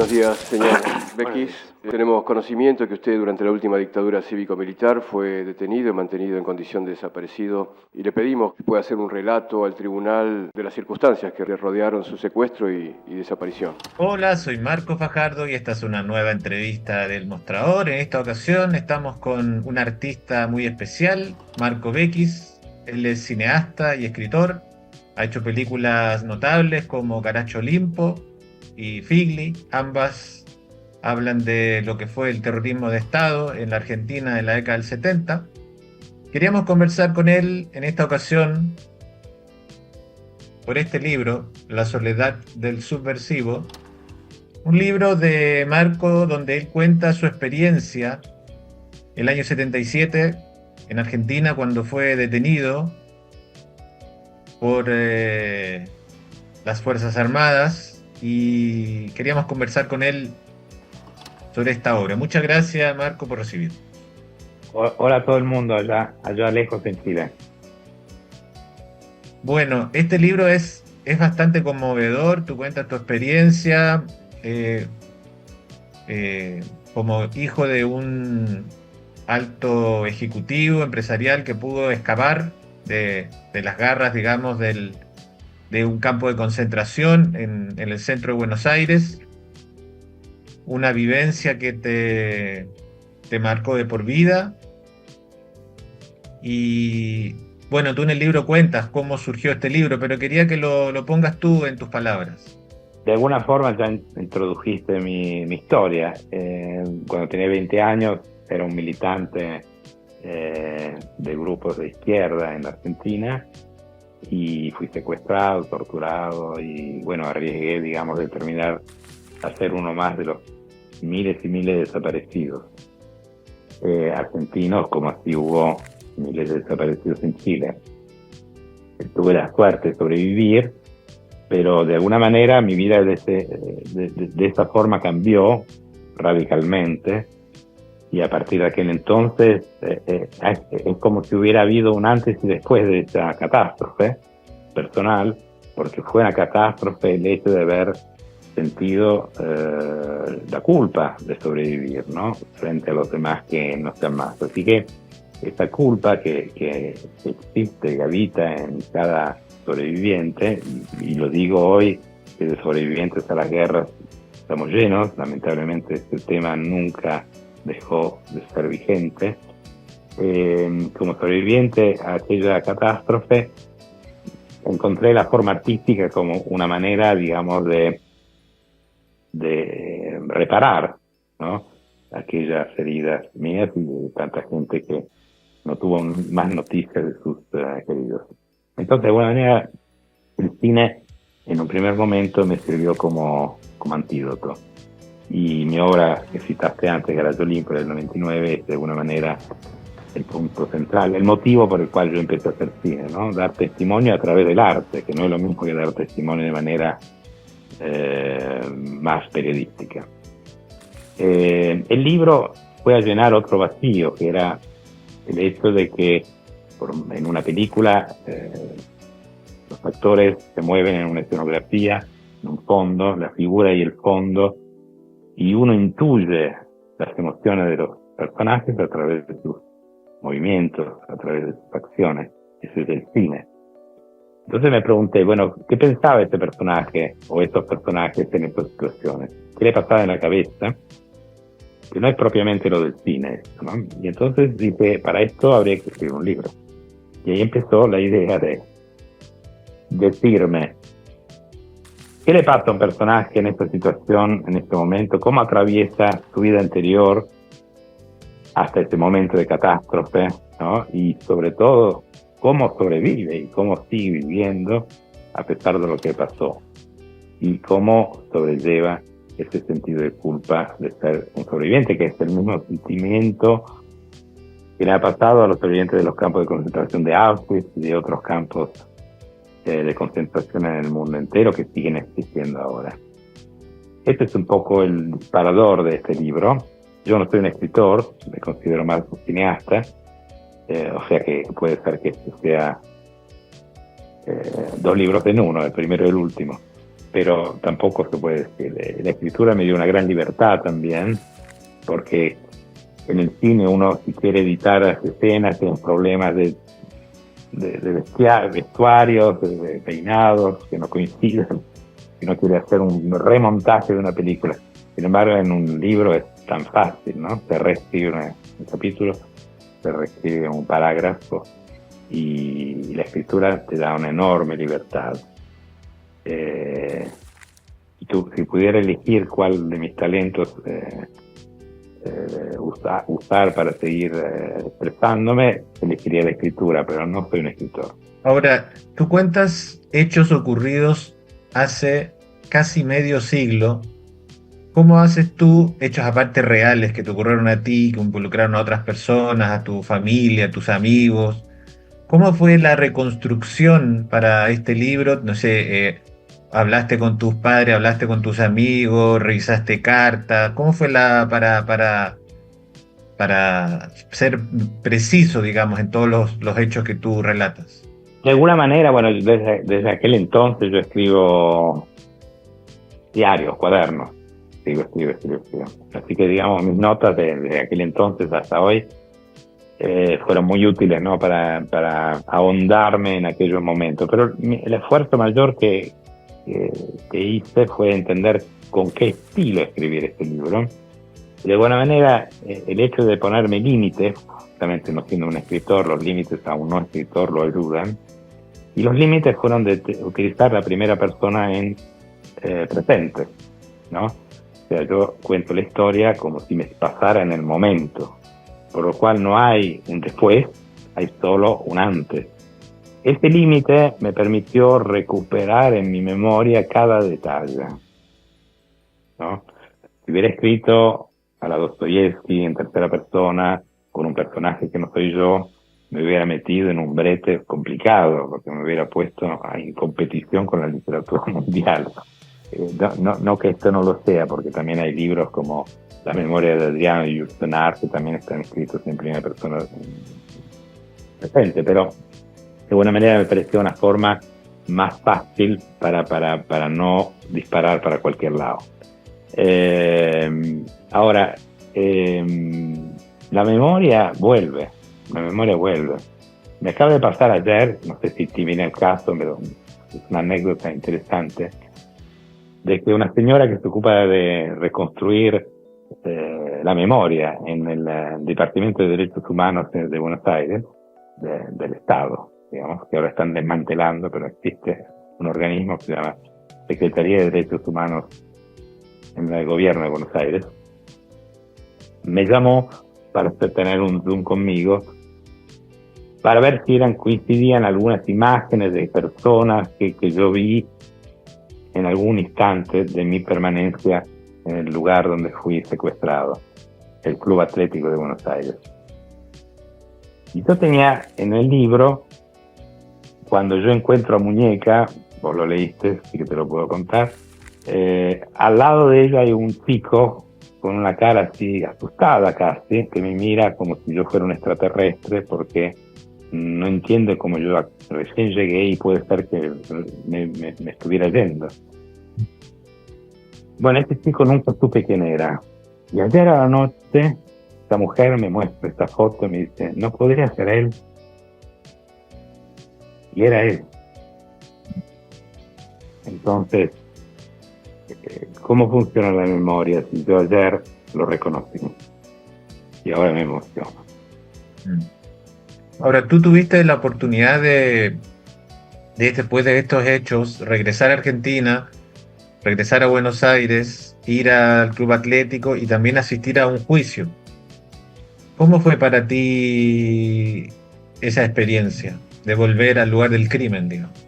Buenos días, señor Bekis. días. Tenemos conocimiento que usted durante la última dictadura cívico-militar fue detenido y mantenido en condición de desaparecido y le pedimos que pueda hacer un relato al tribunal de las circunstancias que le rodearon su secuestro y desaparición. Hola, soy Marco Fajardo y esta es una nueva entrevista del Mostrador. En esta ocasión estamos con un artista muy especial, Marco Bekis. Él es cineasta y escritor. Ha hecho películas notables como Caracho Limpo y Figli. Ambas hablan de lo que fue el terrorismo de Estado en la Argentina en la década del 70. Queríamos conversar con él en esta ocasión por este libro, La soledad del subversivo, un libro de Marco donde él cuenta su experiencia el año 77 en Argentina cuando fue detenido por las Fuerzas Armadas, y queríamos conversar con él sobre esta obra. Muchas gracias, Marco, por recibir. Hola a todo el mundo allá lejos en Chile. Bueno, este libro es bastante conmovedor. Tú cuentas tu experiencia como hijo de un alto ejecutivo empresarial que pudo escapar de las garras, digamos, de un campo de concentración en el centro de Buenos Aires. Una vivencia que te marcó de por vida. Y bueno, tú en el libro cuentas cómo surgió este libro, pero quería que lo pongas tú en tus palabras. De alguna forma ya introdujiste mi historia. Cuando tenía 20 años era un militante de grupos de izquierda en la Argentina y fui secuestrado, torturado y bueno, arriesgué, digamos, de terminar a ser uno más de los miles y miles de desaparecidos argentinos, como así hubo miles de desaparecidos en Chile. Tuve la suerte de sobrevivir, pero de alguna manera mi vida de esa forma cambió radicalmente, y a partir de aquel entonces es como si hubiera habido un antes y después de esa catástrofe personal, porque fue una catástrofe el hecho de haber sentido la culpa de sobrevivir, ¿no?, frente a los demás que no sean más. Así que esa culpa que existe, que habita en cada sobreviviente, y lo digo hoy, que de sobrevivientes a las guerras estamos llenos, lamentablemente este tema nunca dejó de ser vigente. Como sobreviviente a aquella catástrofe, encontré la forma artística como una manera, digamos, de reparar, ¿no?, aquellas heridas mías y de tanta gente que no tuvo más noticias de sus queridos. Entonces, de alguna manera, el cine en un primer momento me sirvió como antídoto. Y mi obra que citaste antes, Caracho Limpo, del 99, es de alguna manera el punto central, el motivo por el cual yo empecé a hacer cine, ¿no? Dar testimonio a través del arte, que no es lo mismo que dar testimonio de manera más periodística. El libro fue a llenar otro vacío, que era el hecho de que en una película los actores se mueven en una escenografía, en un fondo, la figura y el fondo, y uno intuye las emociones de los personajes a través de sus movimientos, a través de sus acciones. Ese es el cine. Entonces me pregunté, bueno, ¿qué pensaba este personaje o estos personajes en estas situaciones? ¿Qué le pasaba en la cabeza? Que no es propiamente lo del cine, ¿no? Y entonces dije, para esto habría que escribir un libro. Y ahí empezó la idea de decirme, ¿qué le pasa a un personaje en esta situación, en este momento? ¿Cómo atraviesa su vida anterior hasta este momento de catástrofe, ¿no? Y sobre todo, ¿cómo sobrevive y cómo sigue viviendo a pesar de lo que pasó? Y cómo sobrelleva ese sentido de culpa de ser un sobreviviente, que es el mismo sentimiento que le ha pasado a los sobrevivientes de los campos de concentración de Auschwitz y de otros campos de concentración en el mundo entero que siguen existiendo ahora. Este es un poco el disparador de este libro. Yo no soy un escritor, me considero más un cineasta, o sea que puede ser que este sea dos libros en uno, el primero y el último. pero tampoco se puede decir. La escritura me dio una gran libertad también, porque en el cine uno, si quiere editar las escenas, tiene problemas de vestuarios, de peinados que no coinciden, si no quiere hacer un remontaje de una película. Sin embargo, en un libro es tan fácil, ¿no? Se reescribe un capítulo, se reescribe un parágrafo, y la escritura te da una enorme libertad. Si pudiera elegir cuál de mis talentos usar para seguir expresándome, elegiría la escritura, pero no soy un escritor. Ahora, tú cuentas hechos ocurridos hace casi medio siglo. ¿Cómo haces tú hechos aparte reales que te ocurrieron a ti, que involucraron a otras personas, a tu familia, a tus amigos? ¿Cómo fue la reconstrucción para este libro? No sé, ¿hablaste con tus padres, hablaste con tus amigos, revisaste cartas? ¿Cómo fue para ser preciso, digamos, en todos los hechos que tú relatas? De alguna manera, bueno, desde aquel entonces yo escribo diarios, cuadernos. Escribo. Así que, digamos, mis notas de aquel entonces hasta hoy fueron muy útiles, ¿no? Para ahondarme en aquellos momentos. Pero el esfuerzo mayor que hice fue entender con qué estilo escribir este libro. De alguna manera, el hecho de ponerme límites, justamente no siendo un escritor, los límites a un no escritor lo ayudan. Y los límites fueron de utilizar la primera persona en presente, ¿no? O sea, yo cuento la historia como si me pasara en el momento, por lo cual no hay un después, hay solo un antes. Este límite me permitió recuperar en mi memoria cada detalle, ¿no? Si hubiera escrito a la Dostoyevsky en tercera persona, con un personaje que no soy yo, me hubiera metido en un brete complicado, porque me hubiera puesto en competición con la literatura mundial. No que esto no lo sea, porque también hay libros como La memoria de Adriano y Yourcenar, que también están escritos en primera persona presente, pero de alguna manera me pareció una forma más fácil para no disparar para cualquier lado. Ahora, la memoria vuelve. Me acaba de pasar ayer, no sé si te viene el caso, pero es una anécdota interesante, de que una señora que se ocupa de reconstruir la memoria en el Departamento de Derechos Humanos de Buenos Aires, del Estado, digamos, que ahora están desmantelando, pero existe un organismo que se llama Secretaría de Derechos Humanos en el Gobierno de Buenos Aires, me llamó para tener un Zoom conmigo, para ver si coincidían algunas imágenes de personas que yo vi en algún instante de mi permanencia en el lugar donde fui secuestrado, el Club Atlético de Buenos Aires. Y yo tenía en el libro, cuando yo encuentro a Muñeca, vos lo leíste, así que te lo puedo contar, al lado de ella hay un chico con una cara así asustada casi, que me mira como si yo fuera un extraterrestre, porque no entiende cómo yo recién llegué y puede ser que me estuviera yendo. Bueno, este chico nunca supe quién era. Y ayer a la noche, esta mujer me muestra esta foto y me dice, ¿no podría ser él? Y era él. Entonces, ¿cómo funciona la memoria? Si yo ayer lo reconocí y ahora me emociono. Ahora, tú tuviste la oportunidad de después de estos hechos, regresar a Argentina, regresar a Buenos Aires, ir al Club Atlético y también asistir a un juicio. ¿Cómo fue para ti esa experiencia de volver al lugar del crimen, digamos?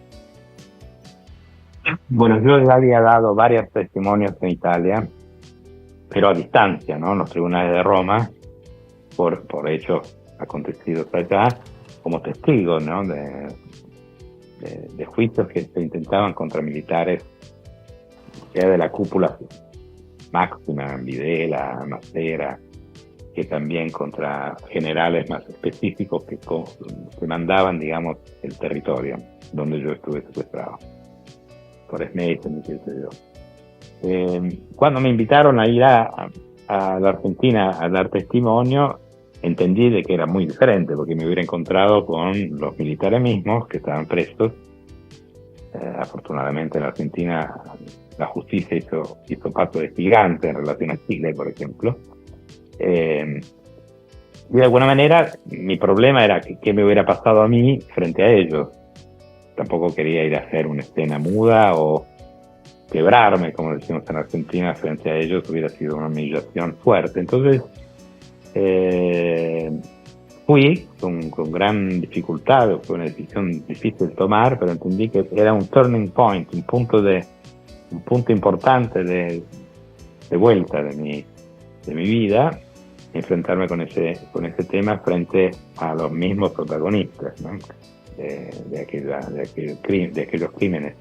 Bueno, yo ya había dado varios testimonios en Italia, pero a distancia, ¿no? En los tribunales de Roma, por hechos acontecidos allá, como testigo, ¿no? De juicios que se intentaban contra militares, ya de la cúpula máxima, Videla, Macera, que también contra generales más específicos que mandaban, digamos, el territorio donde yo estuve secuestrado. por Messen, qué sé yo. Cuando me invitaron a ir a la Argentina a dar testimonio, entendí de que era muy diferente, porque me hubiera encontrado con los militares mismos que estaban presos. Afortunadamente en la Argentina la justicia hizo paso de gigante en relación a Chile, por ejemplo. Y de alguna manera mi problema era qué me hubiera pasado a mí frente a ellos. Tampoco quería ir a hacer una escena muda o quebrarme, como decimos en Argentina, frente a ellos. Hubiera sido una humillación fuerte. Entonces fui con gran dificultad. Fue una decisión difícil de tomar, pero entendí que era un turning point, un punto importante de vuelta de mi vida, enfrentarme con ese tema frente a los mismos protagonistas, ¿no? de aquellos crímenes.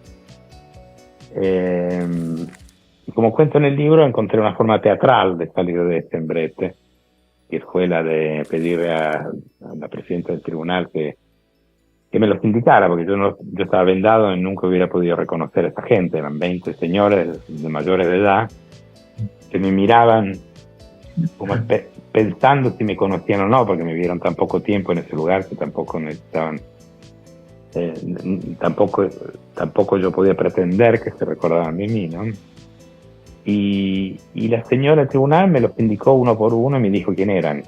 Y como cuento en el libro, encontré una forma teatral de salir de este embrete, que fue la de pedirle a la presidenta del tribunal que me los indicara, porque yo estaba vendado y nunca hubiera podido reconocer a esa gente. Eran 20 señores de mayores de edad que me miraban como pensando si me conocían o no, porque me vieron tan poco tiempo en ese lugar que tampoco necesitaban, tampoco yo podía pretender que se recordaban de mí, ¿no? Y la señora del tribunal me los indicó uno por uno y me dijo quién eran,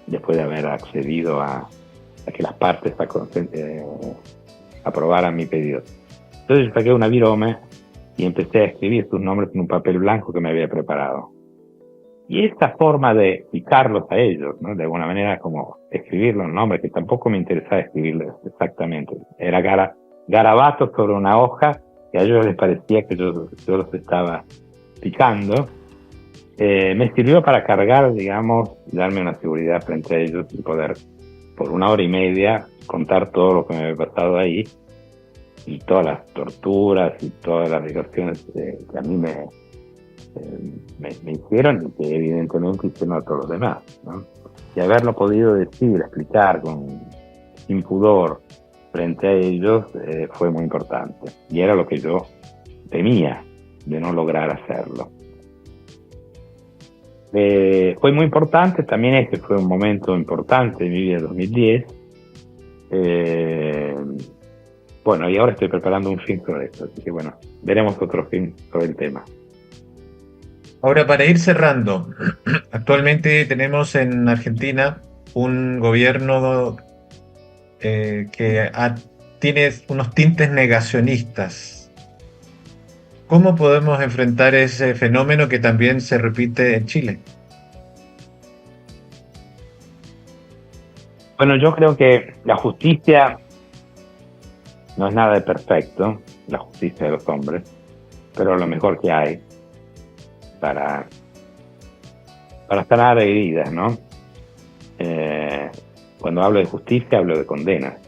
después de haber accedido a que las partes aprobaran mi pedido. Entonces saqué una virome y empecé a escribir sus nombres en un papel blanco que me había preparado. Y esta forma de picarlos a ellos, ¿no? De alguna manera como escribir los nombres, que tampoco me interesaba escribirles exactamente. Era garabatos sobre una hoja, que a ellos les parecía que yo los estaba picando. Me sirvió para cargar, digamos, y darme una seguridad frente a ellos y poder, por 1 hora y media, contar todo lo que me había pasado ahí y todas las torturas y todas las violaciones que a mí me hicieron y que evidentemente hicieron a todos los demás, ¿no? Y haberlo podido decir, explicar sin pudor frente a ellos fue muy importante, y era lo que yo temía de no lograr hacerlo. Fue muy importante también. Este fue un momento importante de mi vida, 2010. Bueno, y ahora estoy preparando un film sobre esto, así que bueno, veremos otro film sobre el tema. Ahora, para ir cerrando, actualmente tenemos en Argentina un gobierno que tiene unos tintes negacionistas. ¿Cómo podemos enfrentar ese fenómeno que también se repite en Chile? Bueno, yo creo que la justicia no es nada de perfecto, la justicia de los hombres, pero lo mejor que hay para sanar heridas, ¿no? Cuando hablo de justicia, hablo de condenas.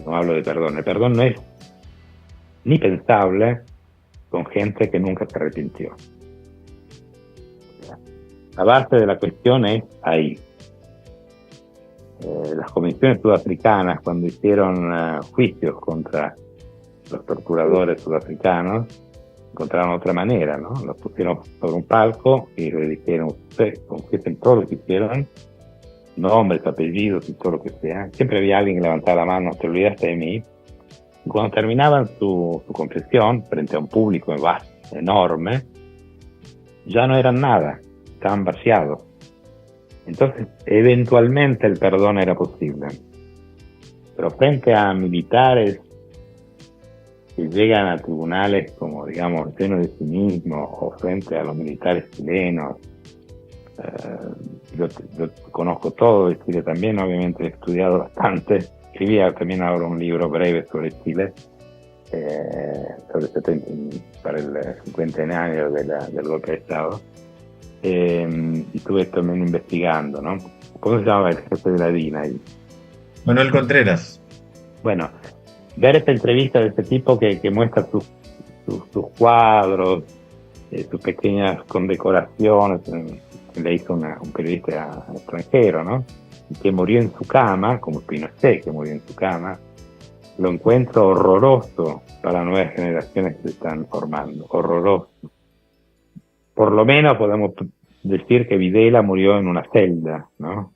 No hablo de perdón. El perdón no es ni pensable con gente que nunca se arrepintió. La base de la cuestión es ahí. Las comisiones sudafricanas, cuando hicieron juicios contra los torturadores sudafricanos, encontraron otra manera, ¿no? Los pusieron sobre un palco y le dijeron: ustedes confiesen todo lo que hicieron, nombres, apellidos y todo lo que sea. Siempre había alguien que levantaba la mano: te olvidaste de mí. Y cuando terminaban su confesión frente a un público enorme, ya no eran nada, estaban vaciados. Entonces, eventualmente el perdón era posible. Pero frente a militares que llegan a tribunales como, digamos, llenos de cinismo, o frente a los militares chilenos, yo conozco todo de Chile también, obviamente he estudiado bastante. Escribía también ahora un libro breve sobre Chile, para el cincuentenario del golpe de Estado. Y estuve también investigando, ¿no? ¿Cómo se llamaba el jefe de la DIN ahí? Manuel Contreras. Bueno, ver esta entrevista de este tipo que muestra sus cuadros, sus pequeñas condecoraciones, que le hizo un periodista extranjero, ¿no? Y que murió en su cama, como Pinochet, que murió en su cama, lo encuentro horroroso para las nuevas generaciones que se están formando, horroroso. Por lo menos podemos decir que Videla murió en una celda, ¿no?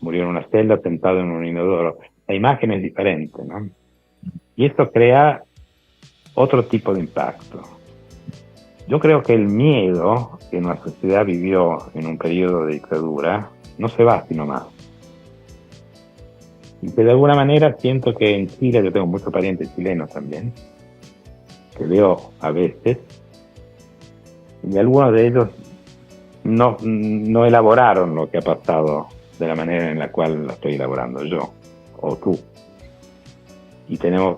Murió en una celda sentado en un inodoro. La imagen es diferente, ¿no? Y esto crea otro tipo de impacto. Yo creo que el miedo que nuestra sociedad vivió en un periodo de dictadura no se va sino más. Y que de alguna manera siento que en Chile, yo tengo muchos parientes chilenos también, que veo a veces, y algunos de ellos no elaboraron lo que ha pasado de la manera en la cual lo estoy elaborando yo, o tú. Y tenemos,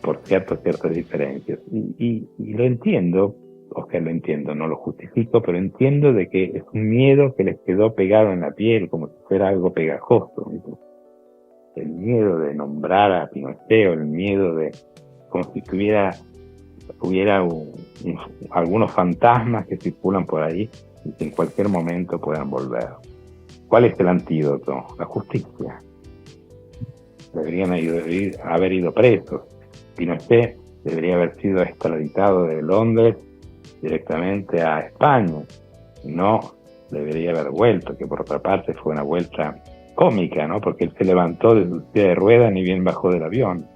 por cierto, ciertas diferencias. Y lo entiendo, Oscar, lo entiendo, no lo justifico, pero entiendo de que es un miedo que les quedó pegado en la piel, como si fuera algo pegajoso. El miedo de nombrar a Pinochet, el miedo de, como si hubiera algunos fantasmas que circulan por ahí y que en cualquier momento puedan volver. ¿Cuál es el antídoto? La justicia. Deberían haber ido presos. Pinochet debería haber sido extraditado de Londres directamente a España. No debería haber vuelto, que por otra parte fue una vuelta cómica, ¿no? Porque él se levantó de su silla de ruedas ni bien bajó del avión.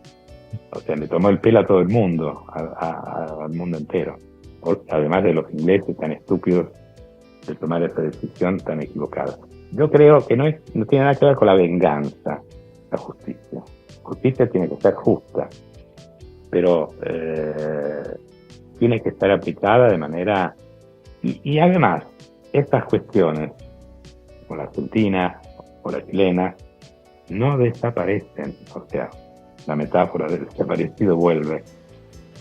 O sea, le tomó el pelo a todo el mundo, al mundo entero. Además de los ingleses tan estúpidos de tomar esa decisión tan equivocada. Yo creo que no tiene nada que ver con la venganza, la justicia. Justicia tiene que ser justa, pero tiene que estar aplicada de manera... Y además, estas cuestiones, como la argentina o la chilena, no desaparecen. O sea, la metáfora del desaparecido vuelve.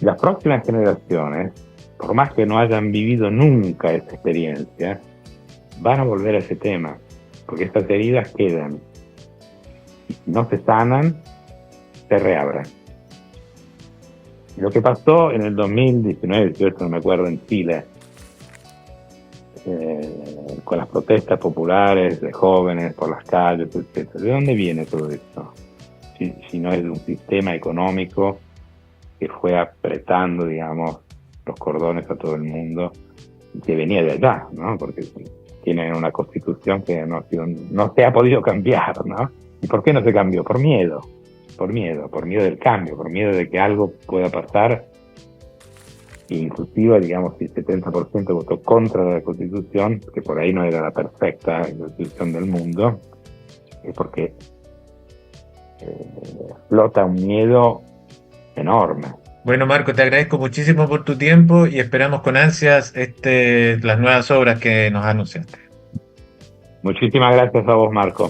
Las próximas generaciones, por más que no hayan vivido nunca esa experiencia, van a volver a ese tema, porque estas heridas quedan. Y si no se sanan, se reabren. Lo que pasó en el 2019, 18, no me acuerdo, en Chile, con las protestas populares de jóvenes por las calles, etc. ¿De dónde viene todo esto? Si no es de un sistema económico que fue apretando, digamos, los cordones a todo el mundo, que venía de allá, ¿no? Porque tienen una constitución que no se ha podido cambiar, ¿no? ¿Y por qué no se cambió? Por miedo del cambio, por miedo de que algo pueda pasar. Inclusive, digamos, si el 70% votó contra la Constitución, que por ahí no era la perfecta Constitución del mundo, es porque flota un miedo enorme. Bueno, Marco, te agradezco muchísimo por tu tiempo y esperamos con ansias las nuevas obras que nos anunciaste. Muchísimas gracias a vos, Marco.